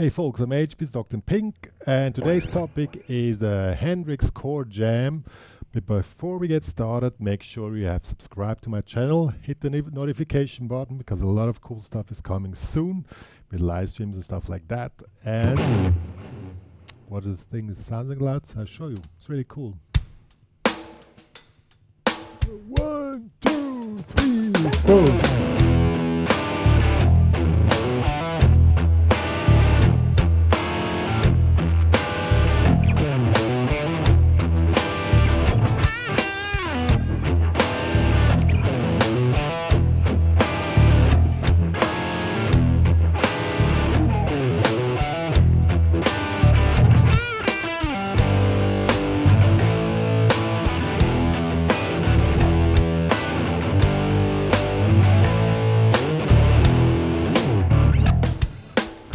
Hey folks, I'm HPCrazy and today's topic is the Hendrix Chord Jam. But before we get started, make sure you have subscribed to my channel, hit the notification button because a lot of cool stuff is coming soon with live streams and stuff like that. And what this thing is sounding like, I'll show you. It's really cool. 1, 2, 3, 4.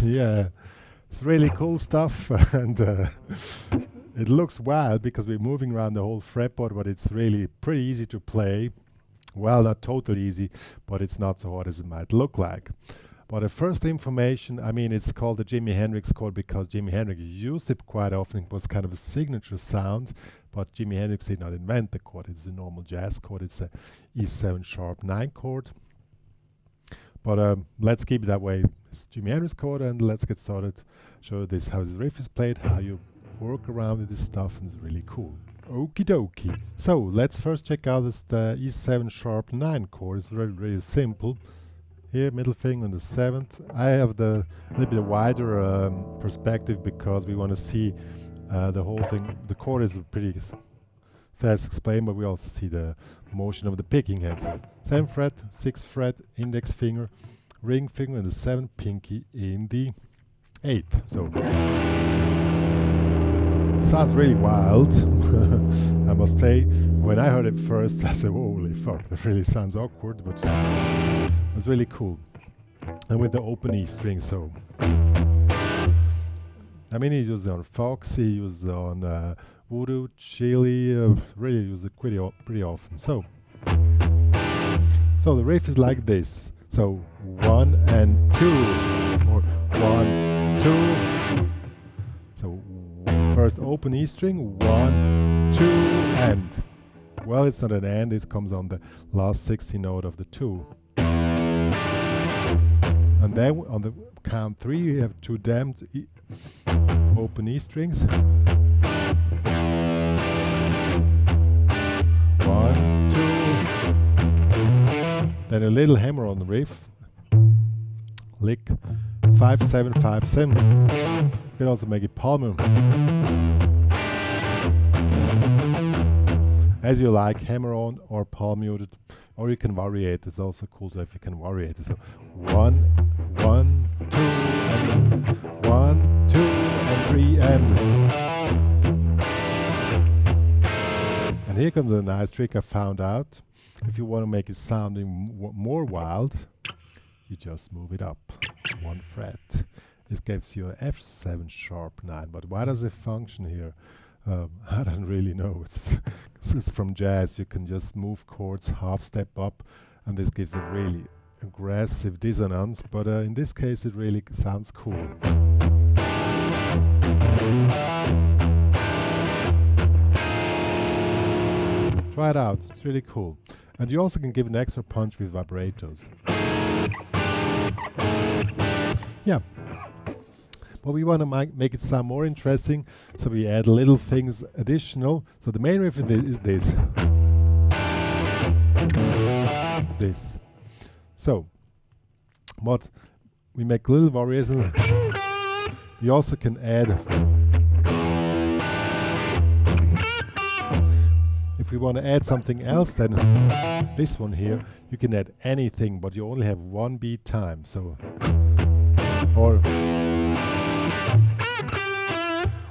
Yeah, it's really cool stuff, and it looks wild because we're moving around the whole fretboard, but it's really pretty easy to play. Well, not totally easy, but it's not so hard as it might look like. But the first information, I mean, it's called the Jimi Hendrix Chord because Jimi Hendrix used it quite often. It was kind of a signature sound, but Jimi Hendrix did not invent the chord. It's a normal jazz chord. It's a E7 sharp 9 chord. But let's keep it that way. It's Jimi Hendrix Chord, and let's get started. Show this how this riff is played, how you work around with this stuff, and it's really cool. Okie dokie. So let's first check out this the E7 sharp 9 chord. It's really, really simple. Here, middle finger on the 7th. I have the little bit wider perspective because we want to see the whole thing. The chord is pretty fast explained, but we also see the motion of the picking hand. So 7th fret, 6th fret, index finger, ring finger, and the 7th pinky in the 8th. So sounds really wild. I must say, when I heard it first, I said, "Holy fuck, that really sounds awkward," but it was really cool. And with the open E string, so I mean, he used it on Foxy, he used it on Voodoo Chile, really use it pretty often. So the riff is like this. So 1 and 2, or 1, 2. So first open E string, 1, 2, and. Well, it's not an and, it comes on the last 16th note of the 2. And then on the count 3, you have 2 damped open E strings. 1, 2. Then a little hammer on the riff. Lick 5, 7, 5, 7. You can also make it palm. As you like, hammer on or palm muted, or you can vary it. It's also cool if you can vary it. So 1, 1, 2, and 1, 2, and 3, and here comes a nice trick I found out. If you want to make it sounding more wild, you just move it up 1 fret. This gives you an F7 sharp 9. But why does it function here? I don't really know. It's from jazz. You can just move chords half step up, and this gives a really aggressive dissonance. But in this case, it really sounds cool. Try it out. It's really cool. And you also can give an extra punch with vibratos. Yeah. But we want to make it sound more interesting, so we add little things additional. So the main riff is this. This. So, but we make little variations. We also can add. If we want to add something else, then this one here, you can add anything, but you only have 1 beat time. So,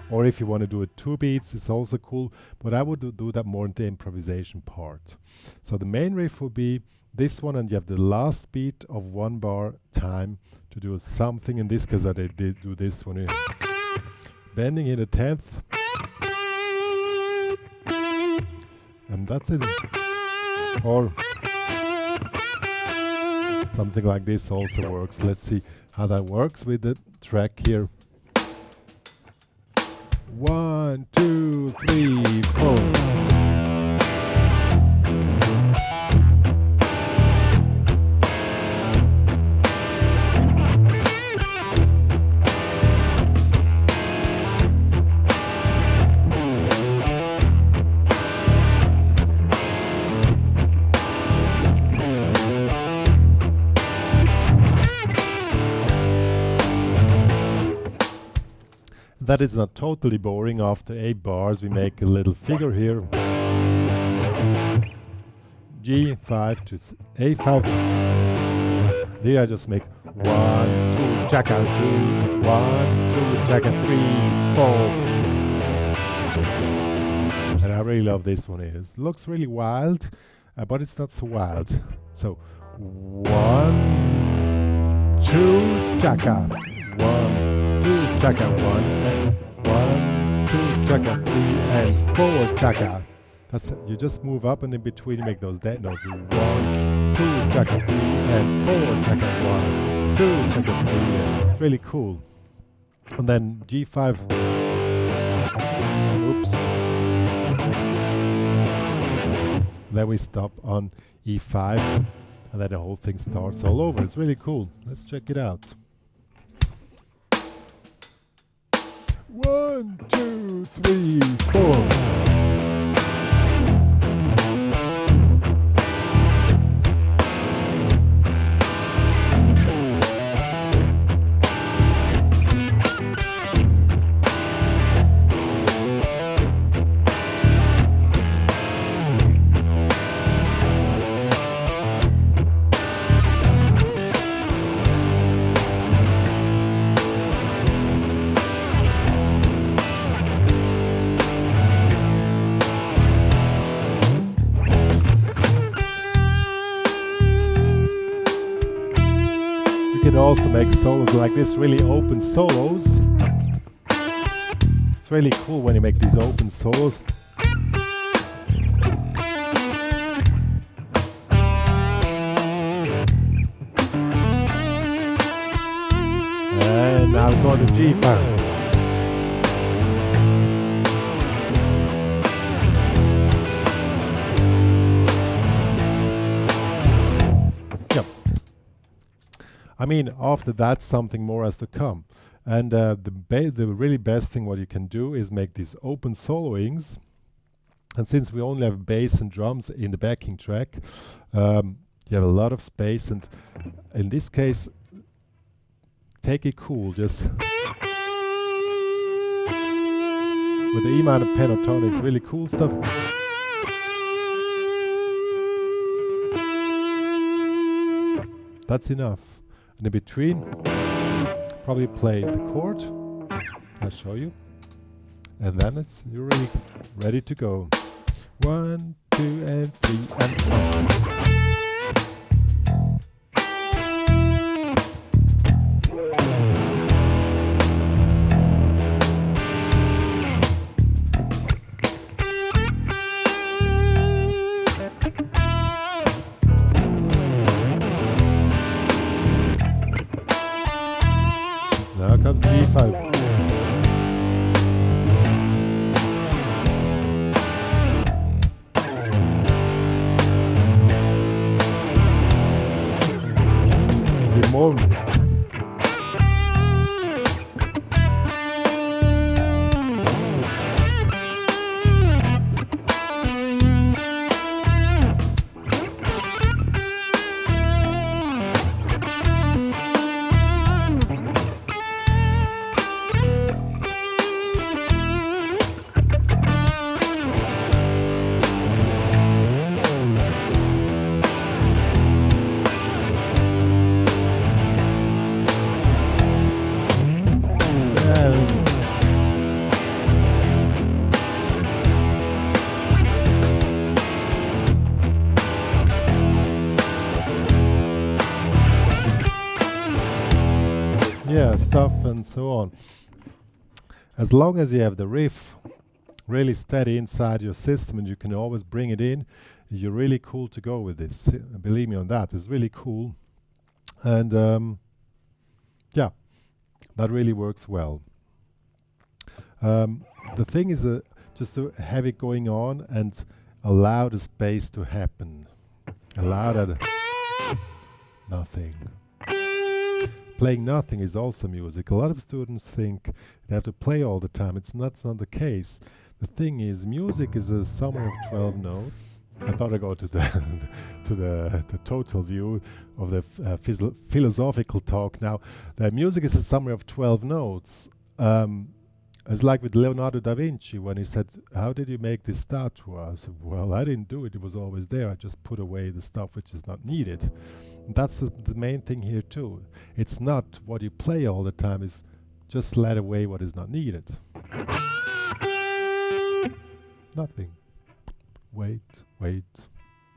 or if you want to do it 2 beats, it's also cool, but I would do that more in the improvisation part. So the main riff will be this one, and you have the last beat of 1 bar time to do something. In this case, I did do this one here. Bending in a 10th. And that's it. Or something like this also works. Let's see how that works with the track here. 1, 2, 3, 4. That is not totally boring. After 8 bars we make a little figure here. G5 to A5. There I just make 1, 2, chaka 2, 1, 2, chaka 3, 4. And I really love this one. It looks really wild, but it's not so wild. So 1, 2, chaka, 1, 2, chaka, 1, 2, chaka, 3, and 4 chaka. That's it. You just move up and in between you make those dead notes. 1, 2, chaka, 3, and 4 chaka, 1, 2, chaka, 3. It's really cool. And then G5. Oops. Then we stop on E5, and then the whole thing starts all over. It's really cool. Let's check it out. 1, 2, 3, 4. Also make solos like this, really open solos. It's really cool when you make these open solos. And now go to G5. I mean, after that, something more has to come. And the really best thing what you can do is make these open soloings. And since we only have bass and drums in the backing track, you have a lot of space. And in this case, take it cool. Just with the E minor pentatonics, really cool stuff. That's enough. And in between, probably play the chord. I'll show you. And then you're really ready to go. 1, 2, and 3, and 4. Now comes G5. The more stuff and so on. As long as you have the riff really steady inside your system and you can always bring it in, you're really cool to go with this. Believe me on that, it's really cool. And yeah, that really works well. the thing is just to have it going on and allow the space to happen. Allow that nothing. Playing nothing is also music. A lot of students think they have to play all the time. It's not the case. The thing is, music is a summary of 12 notes. I thought I'd go to the the total view of the philosophical talk. Now, the music is a summary of 12 notes. It's like with Leonardo da Vinci when he said, "How did you make this statue?" I said, "Well, I didn't do it. It was always there. I just put away the stuff which is not needed." And that's the main thing here too. It's not what you play all the time. It's just let away what is not needed. Nothing. Wait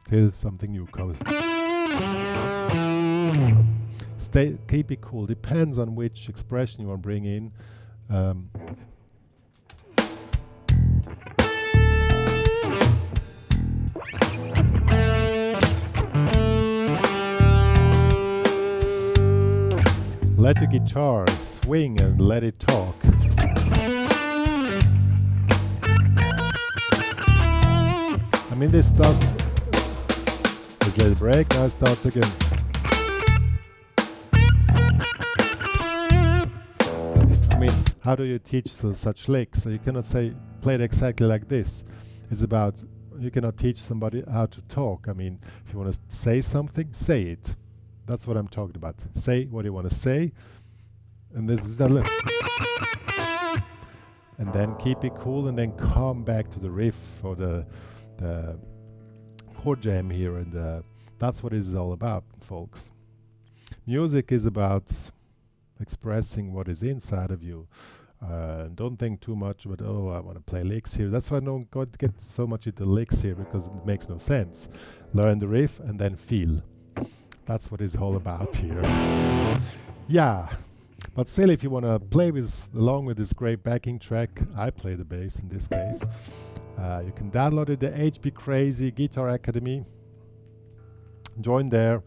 till something new comes. Keep it cool. Depends on which expression you want to bring in. Let the guitar swing and let it talk. I mean, this does. Let's let it break. Now it starts again. I mean, how do you teach such licks? So you cannot say play it exactly like this. It's about, you cannot teach somebody how to talk. I mean, if you want to say something, say it. That's what I'm talking about. Say what you want to say, and this is that. And then keep it cool, and then come back to the riff or the chord jam here, and that's what it's all about, folks. Music is about expressing what is inside of you. Don't think too much about, oh, I want to play licks here. That's why I don't get so much into licks here, because it makes no sense. Learn the riff and then feel. That's what it's all about here. Yeah, but still, if you want to play along with this great backing track, I play the bass in this case. You can download it, the HPCrazy Guitar Academy. Join there,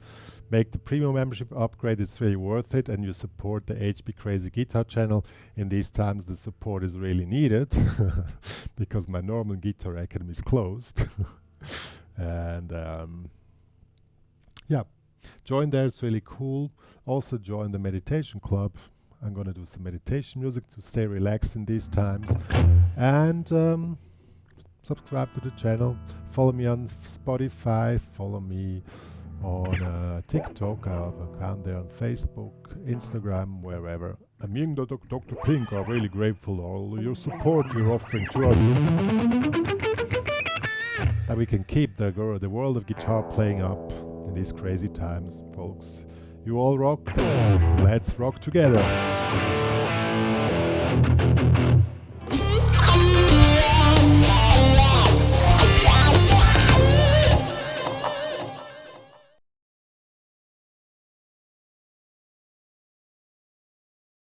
make the premium membership upgrade. It's really worth it, and you support the HPCrazy guitar channel. In these times, the support is really needed because my normal Guitar Academy is closed. And yeah. Join there, it's really cool. Also join the meditation club. I'm going to do some meditation music to stay relaxed in these times. And subscribe to the channel. Follow me on Spotify. Follow me on TikTok. I have an account there on Facebook, Instagram, wherever. And me and Dr. Pink are really grateful for all your support you're offering to us. That we can keep the world of guitar playing up in these crazy times, folks. You all rock. Let's rock together.